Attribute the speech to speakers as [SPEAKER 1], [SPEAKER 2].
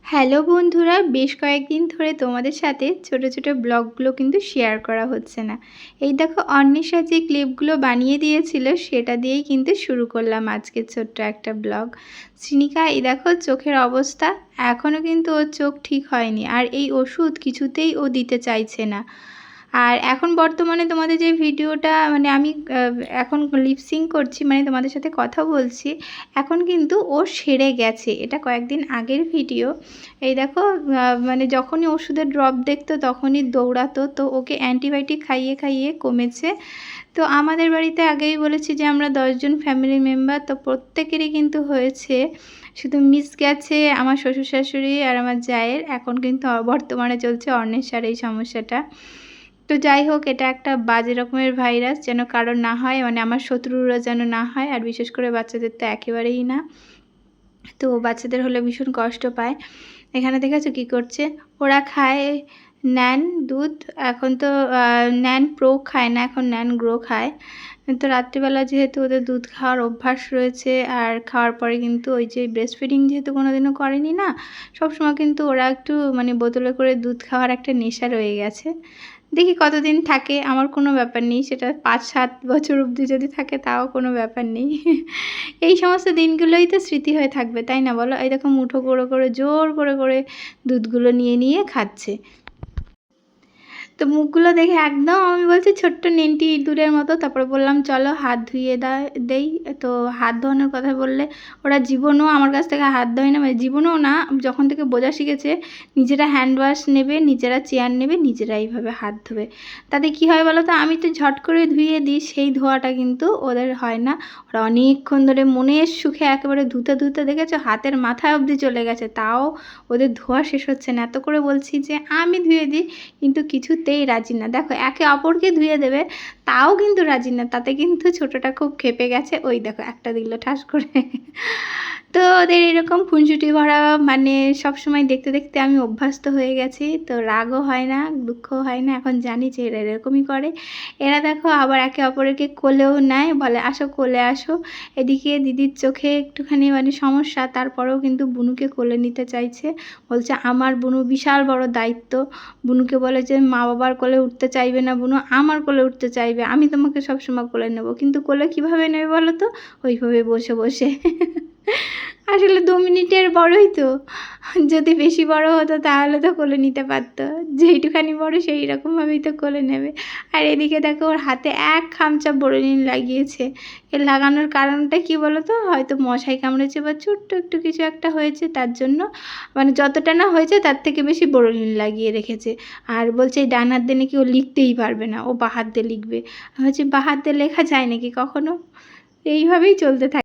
[SPEAKER 1] Hello বন্ধুরা, বেশ কয়েকদিন ধরে তোমাদের সাথে ছোট ছোট ব্লগগুলো কিন্তু শেয়ার করা হচ্ছে না। এই দেখো, অন্বেষা যে ক্লিপগুলো বানিয়ে দিয়েছিল সেটা দিয়েই কিন্তু শুরু করলাম আজকে ছোট্ট একটা ব্লগ। শ্রীনিকা, এই দেখো চোখের অবস্থা, এখনও কিন্তু ওর চোখ ঠিক হয়নি, আর এই ওষুধ কিছুতেই ও দিতে চাইছে না। আর এখন বর্তমানে তোমাদের যে ভিডিওটা আমি এখন লিপসিং করছি, তোমাদের সাথে কথা বলছি, এখন কিন্তু ও সেরে গেছে। এটা কয়েকদিন আগের ভিডিও। এই দেখো, যখনই ওষুধের ড্রপ দেখতো তখনই দৌড়াতো, তো ওকে অ্যান্টিবায়োটিক খাইয়ে খাইয়ে কমেছে। তো আমাদের বাড়িতে আগেই বলেছি যে আমরা 10 জন ফ্যামিলি মেম্বার, তো প্রত্যেকেরই কিন্তু হয়েছে। শুধু মিস গেছে আমার শ্বশুর শাশুড়ি আর আমার জায়ের। এখন কিন্তু বর্তমানে চলছে অর্ণেশার এই সমস্যাটা। তো যাই হোক, এটা একটা বাজে রকমের ভাইরাস, যেন কারোর না হয়, আমার শত্রুরা যেন না হয়, আর বিশেষ করে বাচ্চাদের তো একেবারেই না। তো বাচ্চাদের হলে ভীষণ কষ্ট পায়। এখানে দেখেছো কী করছে, ওরা খায় ন্যান দুধ। এখন তো ন্যান প্রো খায় না, এখন ন্যান গ্রো খায়। তো রাত্রিবেলা যেহেতু ওদের দুধ খাওয়ার অভ্যাস রয়েছে, আর খাওয়ার পরে কিন্তু ওই যে ব্রেস্ট ফিডিং যেহেতু কোনোদিনও করেনি না, সবসময় কিন্তু ওরা একটু বোতলে করে দুধ খাওয়ার একটা নেশা রয়ে গেছে। দেখি কতদিন থাকে, আমার কোনো ব্যাপার নেই, সেটা 5-7 বছর অবধি যদি থাকে তাও কোনো ব্যাপার নেই। এই সমস্ত দিনগুলোই তো স্মৃতি হয়ে থাকবে, তাই না বলো? এই দেখো, মুঠো করে জোর করে দুধগুলো নিয়ে নিয়ে খাচ্ছে। তো মুখগুলো দেখে একদম আমি বলছি ছোট্ট নেন্টি ইঁদুরের মতো। তারপরে বললাম চলো হাত ধুয়ে দেই। তো হাত ধোয়ানোর কথা বললে ওরা জীবনেও আমার কাছ থেকে হাত ধোয় না, জীবনেও না। যখন থেকে বোঝা শিখেছে নিজেরা হ্যান্ড ওয়াশ নেবে, নিজেরা চেয়ার নেবে, নিজেরা এইভাবে হাত ধোবে। তাতে কী হয় বলো তো, আমি তো ঝট করে ধুয়ে দিই, সেই ধোয়াটা কিন্তু ওদের হয় না। ওরা অনেকক্ষণ ধরে মনের সুখে একেবারে ধুতে ধুতে দেখেছো হাতের মাথায় অবধি চলে গেছে, তাও ওদের ধোয়া শেষ হচ্ছে না। এত করে বলছি যে আমি ধুয়ে দিই, কিন্তু কিছুতেই রাজি না। দেখো, একে অপরকে ধুয়ে দেবে, তাও কিন্তু রাজি না। তাতে কিন্তু ছোটোটা খুব ক্ষেপে গেছে। ওই দেখো, একটা দিল ঠাস করে। তো ওদের এরকম খুনসুটি ভরা সবসময় দেখতে দেখতে আমি অভ্যস্ত হয়ে গেছি। তো রাগও হয় না, দুঃখও হয় না, এখন জানি যে এরা এরকমই করে। এরা দেখো আবার একে অপরকে কোলেও নেয়, বলে আসো কোলে আসো। এদিকে দিদির চোখে একটুখানি সমস্যা, তারপরেও কিন্তু বুনুকে কোলে নিতে চাইছে। বলছে আমার বুনু বিশাল বড় দায়িত্ব। বুনুকে বলে যে মা বাবার কোলে উঠতে চাইবে না বুনু, আমার কোলে উঠতে চাইবে, আমি তোমাকে সবসময় কোলে নেব। কিন্তু কোলে কীভাবে নেবে বলো তো? ওইভাবে বসে বসে। আসলে 2 মিনিটের বড়ই তো, যদি বেশি বড় হতো তাহলে তো কোলে নিতে পারতো। যেইটুখানি বড় সেই রকমভাবেই তো কোলে নেবে। আর এদিকে দেখো, ওর হাতে এক খামচা বোরোলিন লাগিয়েছে। এর লাগানোর কারণটা কী বলো তো? হয়তো মশাই কামড়েছে বা ছোট্ট একটু কিছু একটা হয়েছে, তার জন্য যতটা না হয়েছে তার থেকে বেশি বোরোলিন লাগিয়ে রেখেছে। আর বলছে এই ডান হাত দিয়ে নাকি ও লিখতেই পারবে না, ও বাঁ হাত দিয়ে লিখবে। আমি বলছি বাঁ হাত দিয়ে লেখা যায় নাকি কখনো? এইভাবেই চলতে থাকে।